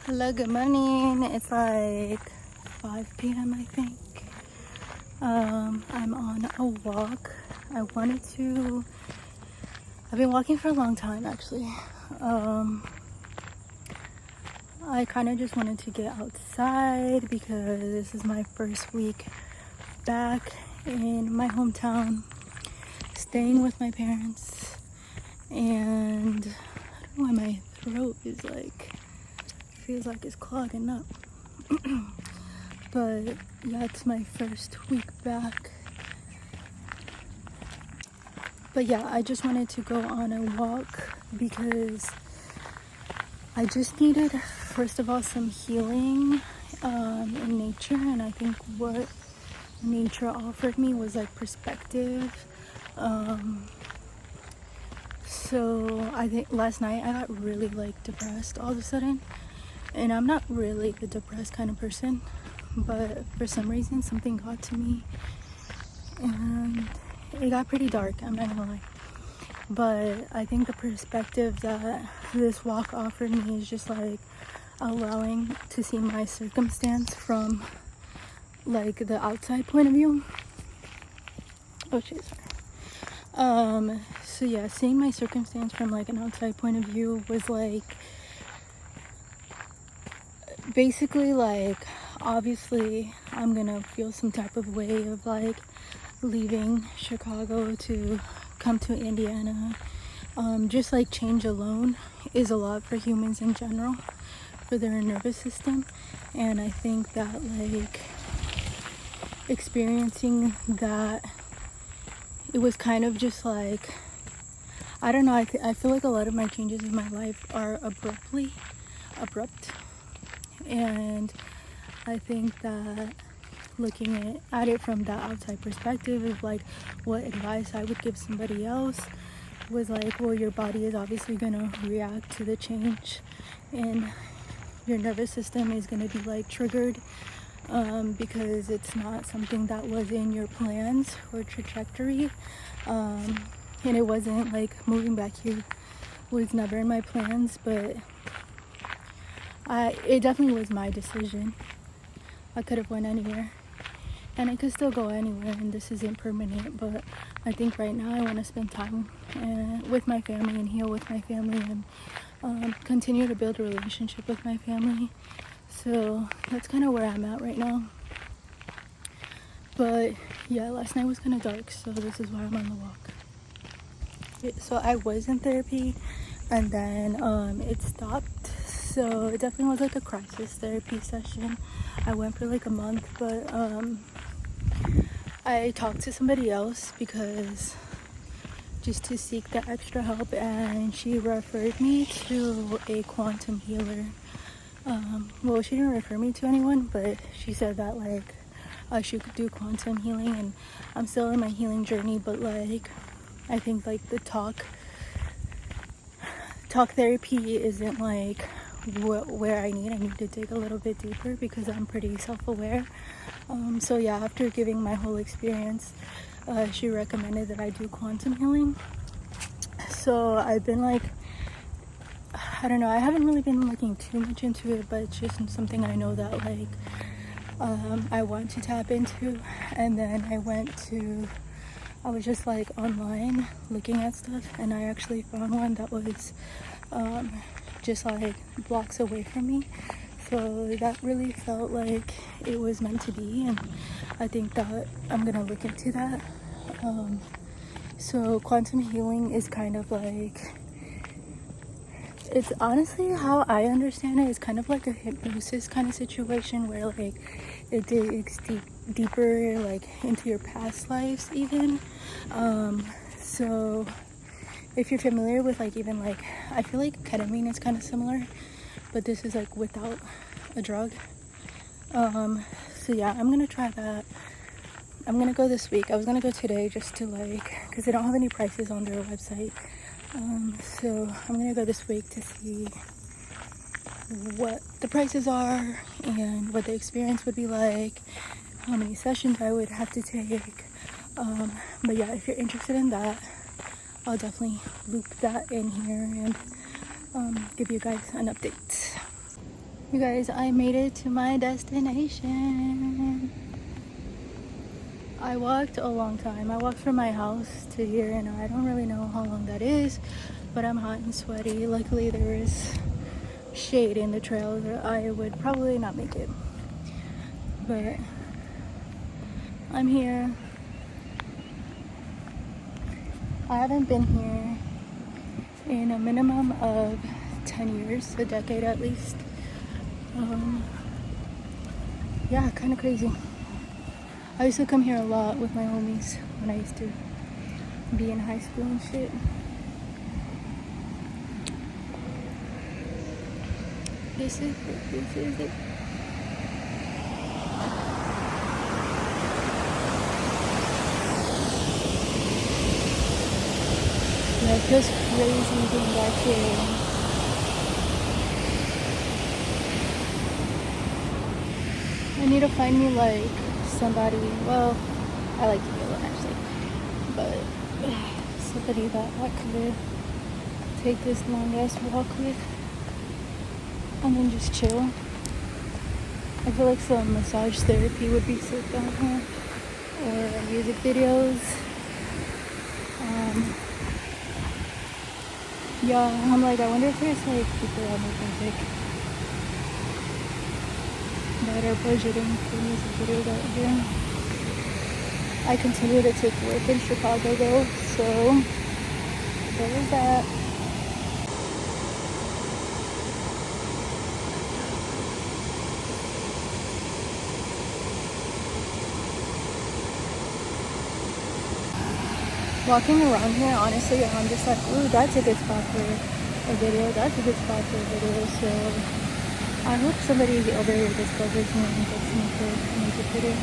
Hello, good morning. It's like 5 p.m. I think. I'm on a walk. I've been walking for a long time actually. I kind of just wanted to get outside because this is my first week back in my hometown, staying with my parents, and I don't know why my throat is feels like it's clogging up. But yeah, it's my first week back. But yeah, I just wanted to go on a walk because I just needed, first of all, some healing in nature. And I think what nature offered me was like perspective. So I think last night I got really depressed all of a sudden. And I'm not really the depressed kind of person, but for some reason something got to me and it got pretty dark, I'm not gonna lie. But I think the perspective that this walk offered me is just allowing to see my circumstance from the outside point of view. Oh shit, sorry. So yeah, seeing my circumstance from an outside point of view was basically obviously I'm gonna feel some type of way of leaving Chicago to come to Indiana. Just change alone is a lot for humans in general, for their nervous system. And I think that experiencing that, it was kind of just I don't know, I feel like a lot of my changes in my life are abrupt. And I think that looking at it from that outside perspective of what advice I would give somebody else was well, your body is obviously gonna react to the change and your nervous system is gonna be triggered because it's not something that was in your plans or trajectory. And it wasn't moving back here was never in my plans, but it definitely was my decision. I could have went anywhere, and I could still go anywhere, and this isn't permanent. But I think right now I want to spend time with my family and heal with my family and continue to build a relationship with my family. So that's kind of where I'm at right now. But yeah, last night was kind of dark, so this is why I'm on the walk. So I was in therapy, and then it stopped. So it definitely was a crisis therapy session. I went for a month, but I talked to somebody else because just to seek the extra help, and she referred me to a quantum healer. Well, she didn't refer me to anyone, but she said that I should do quantum healing, and I'm still in my healing journey, but I think the talk therapy isn't where I need to dig a little bit deeper because I'm pretty self-aware. So yeah, after giving my whole experience, she recommended that I do quantum healing. So I've been I don't know, I haven't really been looking too much into it, but it's just something I know that I want to tap into. And then I was just online looking at stuff, and I actually found one that was just blocks away from me. So that really felt like it was meant to be, and I think that I'm gonna look into that. So quantum healing is kind of it's honestly, how I understand it, is kind of like a hypnosis kind of situation where it digs deeper into your past lives even. So if you're familiar with even I feel like ketamine is kind of similar, but this is without a drug. So yeah, I'm gonna try that. I'm gonna go this week. I was gonna go today just to because they don't have any prices on their website. So I'm gonna go this week to see what the prices are and what the experience would be like, how many sessions I would have to take. But yeah, if you're interested in that, I'll definitely loop that in here and give you guys an update. You guys, I made it to my destination. I walked a long time. I walked from my house to here, and I don't really know how long that is, but I'm hot and sweaty. Luckily, there is shade in the trail that I would probably not make it. But I'm here. I haven't been here in a minimum of 10 years, a decade at least. Yeah, kind of crazy. I used to come here a lot with my homies when I used to be in high school and shit. This is it. Yeah, it feels crazy being back here. I need to find me like somebody, well, I like to be alone actually, but somebody that I could take this long ass walk with and then just chill. I feel like some massage therapy would be sick down here, or music videos. Yeah, I'm like, I wonder if there's like people that make music that are budgeting for music videos out here. I continue to take work in Chicago though, so there is that. Walking around here, honestly, I'm just like, ooh, that's a good spot for a video, that's a good spot for a video, so I hope somebody over here discovers me and gets me for a music video.